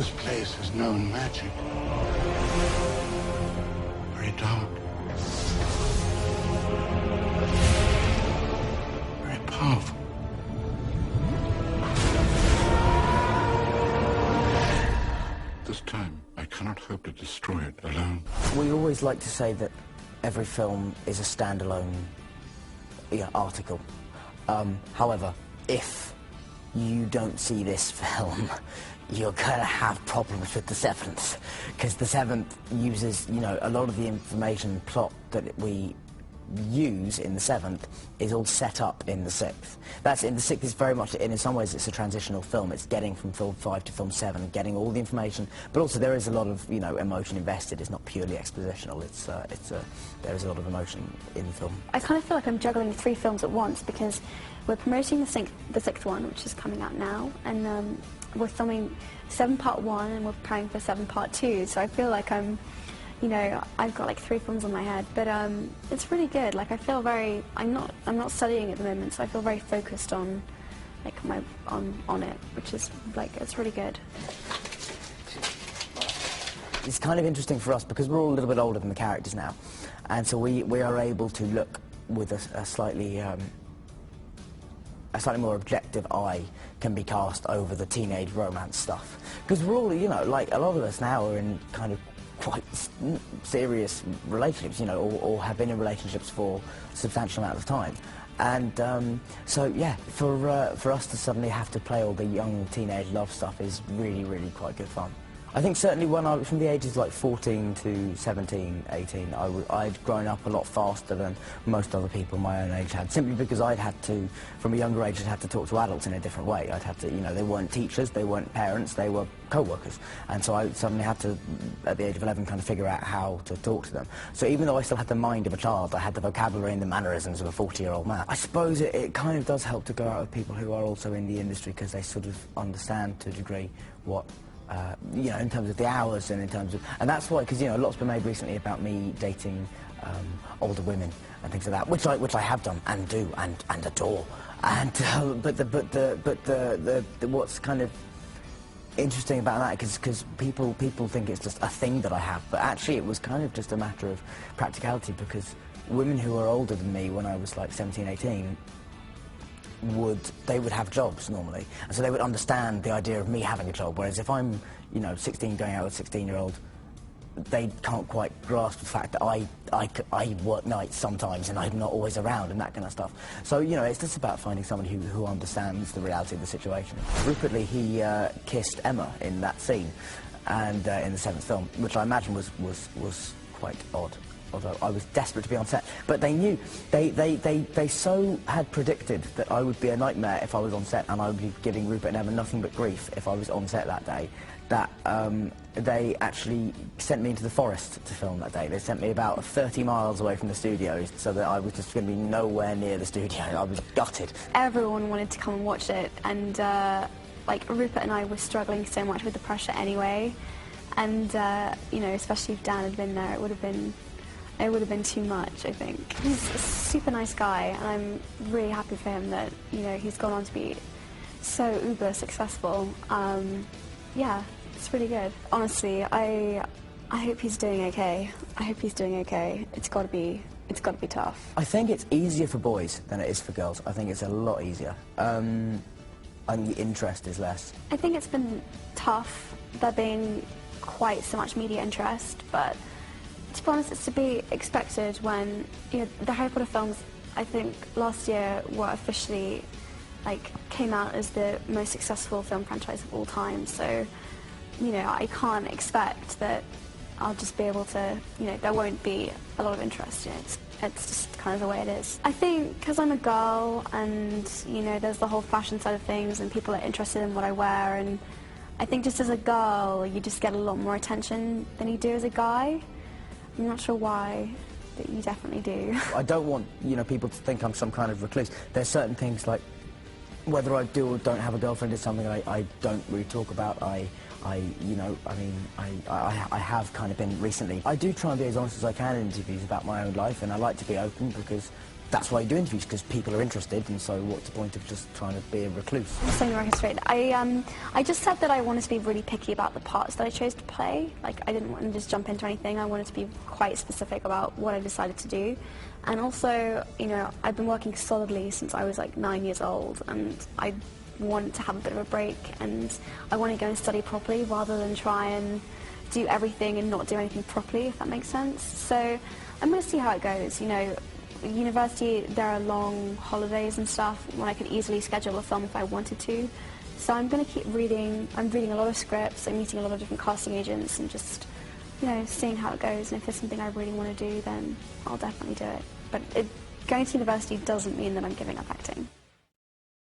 This place has known magic. Very dark. Very powerful. This time, I cannot hope to destroy it alone. We always like to say that every film is a standalone article. However, if you don't see this film, you're going to have problems with the seventh, because the seventh uses, a lot of the information plot that we use in the seventh is all set up in the sixth. That's in the sixth is very much, in some ways, it's a transitional film. It's getting from film 5 to film 7, getting all the information, but also there is a lot of emotion invested. It's not purely expositional. There is a lot of emotion in the film. I kind of feel like I'm juggling 3 films at once, because we're promoting the sixth one, which is coming out now, and we're filming 7 Part 1, and we're preparing for 7 Part 2. So I feel like I've got like 3 films on my head, but it's really good. Like, I feel very, I'm not studying at the moment, so I feel very focused on on it, which is like, it's really good. It's kind of interesting for us because we're all a little bit older than the characters now, and so we are able to look with a slightly more objective eye can be cast over the teenage romance stuff, because we're all, like a lot of us now are in kind of quite serious relationships, or have been in relationships for a substantial amount of time. And so, yeah, for us to suddenly have to play all the young teenage love stuff is really, really quite good fun. I think certainly when I was from the ages like 14 to 17, 18, I'd grown up a lot faster than most other people my own age had, simply because I'd had to, from a younger age, I'd had to talk to adults in a different way. I'd had to, they weren't teachers, they weren't parents, they were co-workers. And so I suddenly had to, at the age of 11, kind of figure out how to talk to them. So even though I still had the mind of a child, I had the vocabulary and the mannerisms of a 40-year-old man. I suppose it kind of does help to go out with people who are also in the industry, because they sort of understand to a degree what in terms of the hours and in terms of, and that's why, because a lot's been made recently about me dating older women and things like that, which I have done and do and adore. And but what's kind of interesting about that is because people think it's just a thing that I have, but actually it was kind of just a matter of practicality, because women who were older than me when I was like 17, 18. They would have jobs normally, and so they would understand the idea of me having a job, whereas if I'm 16 going out with a 16-year-old, they can't quite grasp the fact that I work nights sometimes and I'm not always around and that kind of stuff. So it's just about finding somebody who understands the reality of the situation. Rupert Lee, he kissed Emma in that scene, and in the 7th film, which I imagine was quite odd. Although I was desperate to be on set. But they knew, they so had predicted that I would be a nightmare if I was on set, and I would be giving Rupert and Emma nothing but grief if I was on set that day, that they actually sent me into the forest to film that day. They sent me about 30 miles away from the studio, so that I was just going to be nowhere near the studio. I was gutted. Everyone wanted to come and watch it, and like, Rupert and I were struggling so much with the pressure anyway, and especially if Dan had been there, it would have been too much, I think. He's a super nice guy, and I'm really happy for him that, he's gone on to be so uber successful. Yeah, it's really good. Honestly, I hope he's doing okay. I hope he's doing okay. It's got to be tough. I think it's easier for boys than it is for girls. I think it's a lot easier. And the interest is less. I think it's been tough, there being quite so much media interest, but to be honest, it's to be expected when, the Harry Potter films, I think, last year were officially, came out as the most successful film franchise of all time, so, I can't expect that I'll just be able to, there won't be a lot of interest in it. It's just kind of the way it is. I think because I'm a girl and, there's the whole fashion side of things and people are interested in what I wear, and I think just as a girl, you just get a lot more attention than you do as a guy. I'm not sure why, but you definitely do. I don't want, people to think I'm some kind of recluse. There's certain things, like whether I do or don't have a girlfriend is something I don't really talk about. I have kind of been recently. I do try and be as honest as I can in interviews about my own life, and I like to be open because that's why you do interviews, because people are interested, and so what's the point of just trying to be a recluse? Saying the record straight, I just said that I wanted to be really picky about the parts that I chose to play. Like, I didn't want to just jump into anything. I wanted to be quite specific about what I decided to do. And also, you know, I've been working solidly since I was like 9 years old, and I want to have a bit of a break, and I want to go and study properly rather than try and do everything and not do anything properly, if that makes sense. So I'm going to see how it goes. You know, university, there are long holidays and stuff when I could easily schedule a film if I wanted to. So I'm going to keep reading. I'm reading a lot of scripts. I'm meeting a lot of different casting agents and just, you know, seeing how it goes. And if there's something I really want to do, then I'll definitely do it. But going to university doesn't mean that I'm giving up acting.